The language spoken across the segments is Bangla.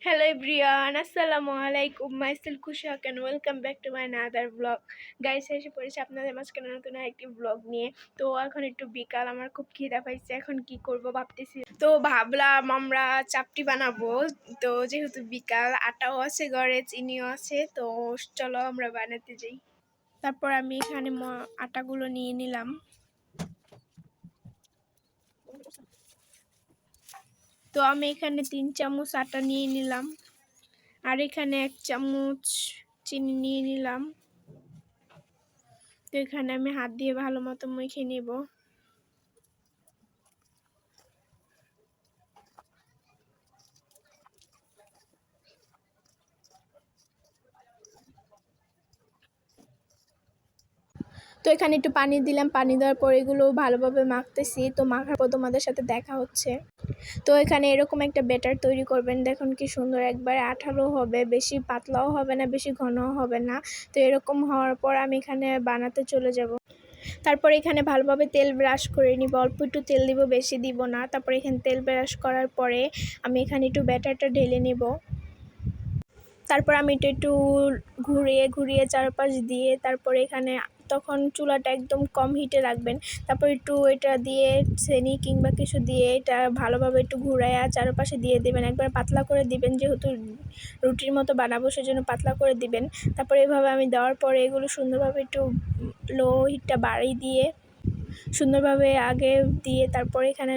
Hello everyone, আসসালামু আলাইকুম। মাইসেল কুশাক and welcome back to my another vlog. Guys এসে পড়েছি আপনাদের মাঝখানে নতুন একটি ব্লগ নিয়ে। তো এখন একটু বিকাল, আমার খুব খিদা পাইছে, এখন কি করব ভাবতেছি। তো ভাবলাম আমরা চাপটি বানাবো। তো যেহেতু বিকাল, আটাও আছে ঘরে, চিনিও আছে, তো চলো আমরা বানাতে যাই। তারপর আমি এখানে আটাগুলো নিয়ে নিলাম। তো আমি এখানে 3 চামচ আটা নিয়ে নিলাম, আর এখানে 1 চামচ চিনি নিয়ে নিলাম। তো এখানে আমি হাত দিয়ে ভালো মতো মেখে নিব। তো এখানে একটু পানি দিলাম, পানি দেওয়ার পর এগুলো ভালোভাবে মাখতেছি। তো মাখার পর তোমাদের সাথে দেখা হচ্ছে। তো এখানে এরকম একটা ব্যাটার তৈরি করবেন, দেখুন কি সুন্দর, একবারে আঠালো হবে, বেশি পাতলাও হবে না, বেশি ঘনও হবে না। তো এরকম হওয়ার পর আমি এখানে বানাতে চলে যাব। তারপর এখানে ভালোভাবে তেল ব্রাশ করে নিব, অল্প একটু তেল দিব, বেশি দিব না। তারপর এখানে তেল ব্রাশ করার পরে আমি এখানে একটু ব্যাটারটা ঢেলে নেব। তারপর আমি এটা একটু ঘুরিয়ে ঘুরিয়ে চারপাশ দিয়ে, তারপরে এখানে তখন চুলাটা একদম কম হিটে রাখবেন। তারপর একটু এটা দিয়ে চেনি কিংবা কিছু দিয়ে এটা ভালোভাবে একটু ঘুরাইয়া চারপাশে দিয়ে দেবেন, একবার পাতলা করে দিবেন, যেহেতু রুটির মতো বানাবো সেজন্য পাতলা করে দিবেন। তারপরে এভাবে আমি দেওয়ার পরে এগুলো সুন্দরভাবে একটু লো হিটটা বাড়িয়ে দিয়ে সুন্দরভাবে আগে দিয়ে, তারপরে এখানে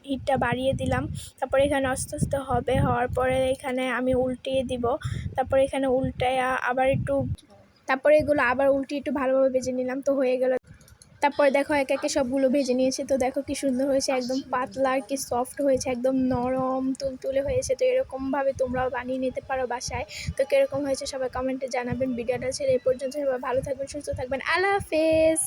হিটটা বাড়িয়ে দিলাম। তারপরে এখানে আস্তে আস্তে হওয়ার পরে এখানে আমি উল্টিয়ে দিব। তারপরে এখানে উল্টায় আবার একটু, তারপরে এগুলো আবার উল্টিয়ে একটু ভালোভাবে ভেজে নিলাম। তো হয়ে গেল। তারপরে দেখো একে একে সবগুলো ভেজে নিয়েছে। তো দেখো কি সুন্দর হয়েছে, একদম পাতলা আর কি সফট হয়েছে, একদম নরম তুলতুলে হয়েছে। তো এরকমভাবে তোমরাও বানিয়ে নিতে পারো বাসায়। তো কীরকম হয়েছে সবাই কমেন্টে জানাবেন। ভিডিওটা ছেড়ে এই পর্যন্ত, সবাই ভালো থাকবেন, সুস্থ থাকবেন। আল্লাহ হাফেজ।